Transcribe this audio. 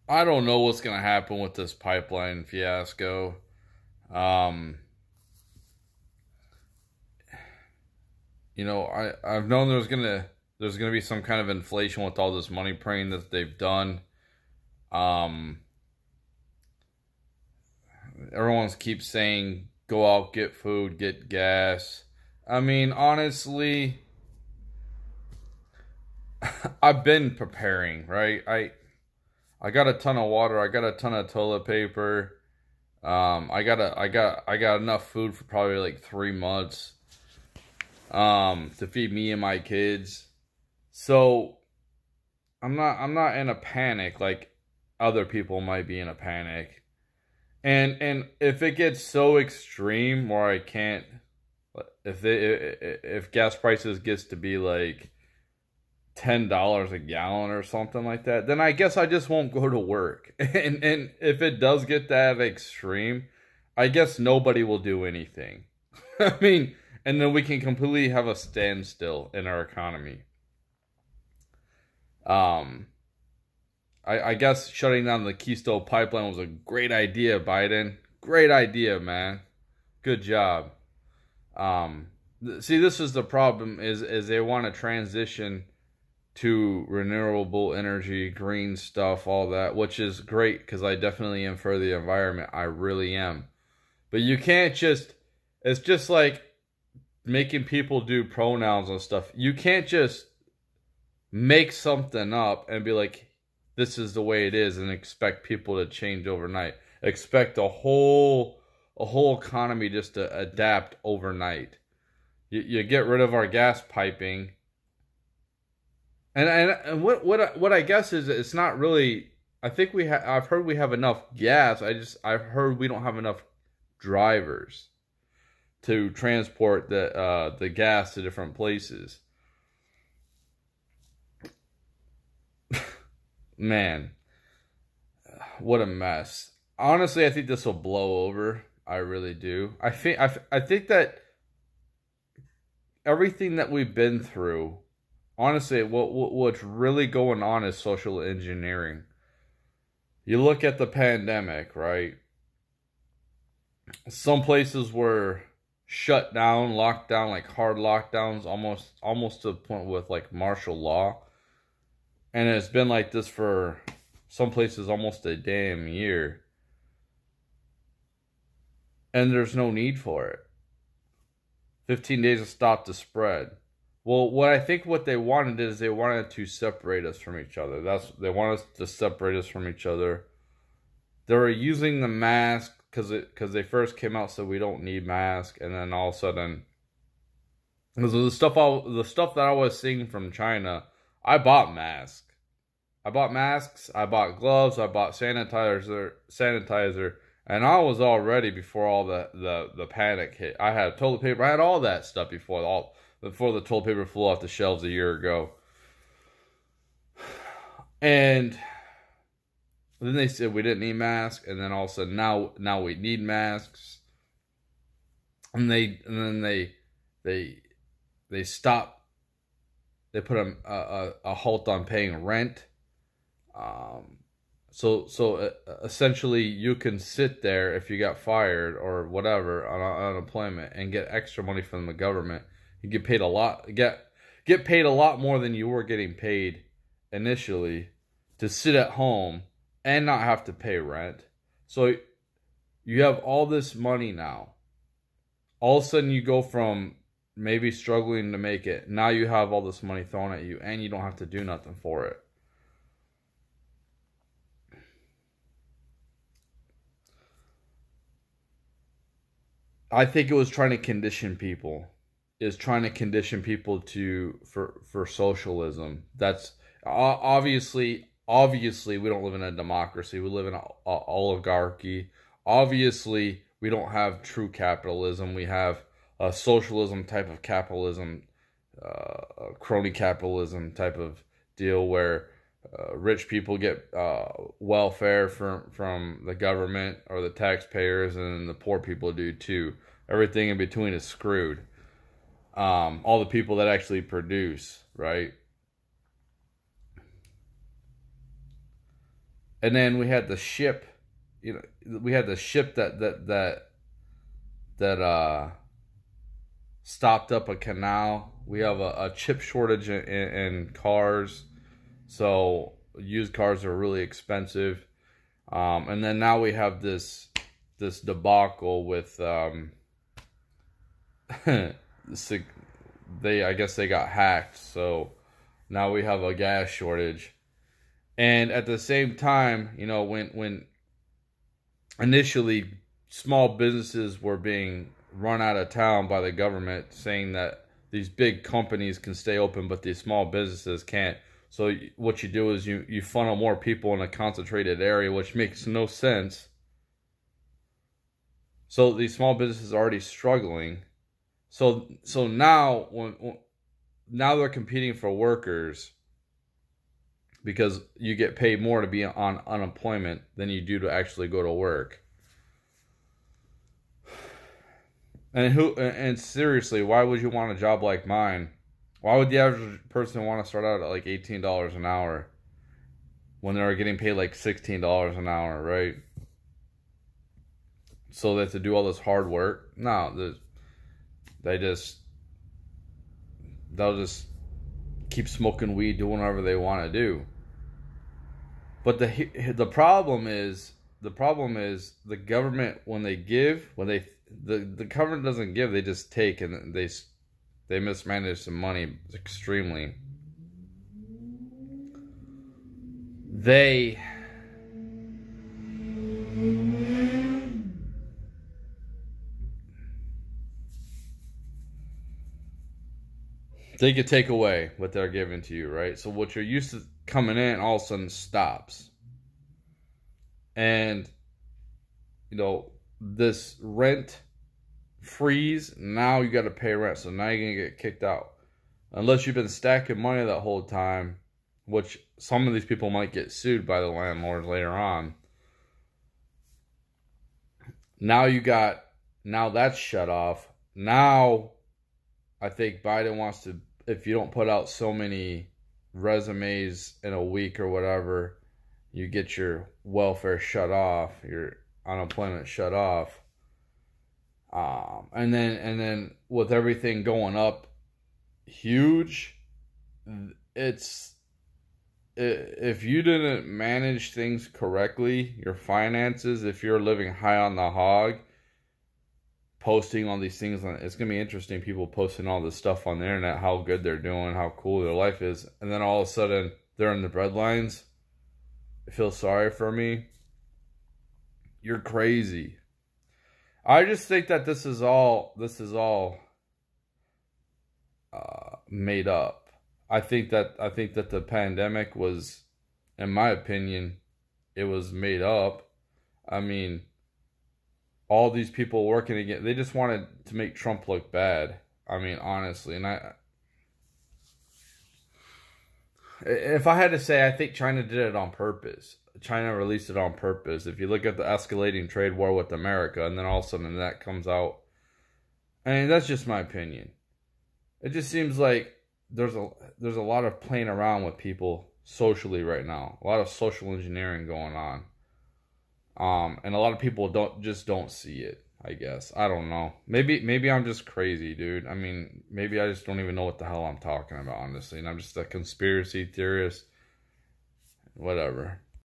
I don't know what's gonna happen with this pipeline fiasco. Um, I've known there's gonna be some kind of inflation with all this money printing that they've done. Um, Everyone's keeps saying go out, get food, get gas. I mean, honestly, I've been preparing, right? I got a ton of water, I got a ton of toilet paper. I got enough food for probably like 3 months. To feed me and my kids. So I'm not in a panic like other people might be in a panic. And if it gets so extreme where I can't, if gas prices gets to be like $10 a gallon or something like that, then I guess I just won't go to work. And if it does get that extreme, I guess nobody will do anything. I mean, and then we can completely have a standstill in our economy. Um, I guess shutting down the Keystone Pipeline was a great idea, Biden. Great idea, man. Good job. See, this is the problem: is they want to transition to renewable energy, green stuff, all that, which is great because I definitely am for the environment. I really am. But you can't just. It's just like making people do pronouns and stuff. You can't just make something up and be like, this is the way it is and expect people to change overnight. Expect a whole economy just to adapt overnight. You get rid of our gas piping. And what I guess is it's not really. I think I've heard we have enough gas. I've heard we don't have enough drivers to transport the gas to different places. Man, what a mess. Honestly, I think this will blow over. I really do. I think that everything that we've been through, honestly, what's really going on is social engineering. You look at the pandemic, right? Some places were shut down, locked down, like hard lockdowns, almost to the point with like martial law. And it's been like this for some places almost a damn year. And there's no need for it. 15 days to stop the spread. Well, what they wanted is they wanted to separate us from each other. They want us to separate us from each other. They were using the mask because they first came out said we don't need masks, and then all of a sudden, because the stuff that I was seeing from China, I bought masks. I bought masks, I bought gloves, I bought sanitizer, and I was all ready before all the panic hit. I had toilet paper, I had all that stuff before the toilet paper flew off the shelves a year ago. And then they said we didn't need masks, and then all of a sudden now we need masks. And then they stopped. They put a halt on paying rent. So essentially, you can sit there if you got fired or whatever on unemployment and get extra money from the government. You get paid a lot. Get paid a lot more than you were getting paid initially to sit at home and not have to pay rent. So you have all this money now. All of a sudden, you go from maybe struggling to make it. Now you have all this money thrown at you, and you don't have to do nothing for it. I think it was trying to condition people. Is trying to condition people for socialism. That's obviously we don't live in a democracy. We live in an oligarchy. Obviously, we don't have true capitalism. We have a socialism type of capitalism, a crony capitalism type of deal where rich people get welfare from the government or the taxpayers, and the poor people do too. Everything in between is screwed. All the people that actually produce, right? And then we had the ship, we had the ship that stopped up a canal. We have a chip shortage in cars, so used cars are really expensive. And then now we have this debacle with I guess they got hacked, so now we have a gas shortage. And at the same time, when initially small businesses were being run out of town by the government, saying that these big companies can stay open but these small businesses can't. So what you do is you funnel more people in a concentrated area, which makes no sense. So these small businesses are already struggling. So now now they're competing for workers, because you get paid more to be on unemployment than you do to actually go to work. And seriously, why would you want a job like mine? Why would the average person want to start out at like $18 an hour when they're getting paid like $16 an hour, right? So they have to do all this hard work? No, they'll just keep smoking weed, doing whatever they want to do. But the problem is the government, the government doesn't give, they just take, and they mismanage some money extremely. They could take away what they're giving to you, right? So what you're used to coming in all of a sudden stops. And, this rent freeze, now you got to pay rent. So now you're going to get kicked out. Unless you've been stacking money that whole time, which some of these people might get sued by the landlords later on. Now that's shut off. Now I think Biden wants to, if you don't put out so many resumes in a week or whatever, you get your welfare shut off, your unemployment shut off. And then with everything going up huge, if you didn't manage things correctly, your finances, if you're living high on the hog, posting all these things it's gonna be interesting, people posting all this stuff on the internet, how good they're doing, how cool their life is, and then all of a sudden they're in the breadlines. Feel sorry for me. You're crazy. I just think that this is all made up. I think that the pandemic was, in my opinion, it was made up. I mean, all these people working again, they just wanted to make Trump look bad. I mean, honestly, and if I had to say, I think China did it on purpose. China released it on purpose. If you look at the escalating trade war with America, and then all of a sudden that comes out. I mean, that's just my opinion. It just seems like there's a lot of playing around with people socially right now. A lot of social engineering going on. And a lot of people don't see it, I guess. I don't know. Maybe I'm just crazy, dude. I mean, maybe I just don't even know what the hell I'm talking about, honestly. And I'm just a conspiracy theorist. Whatever.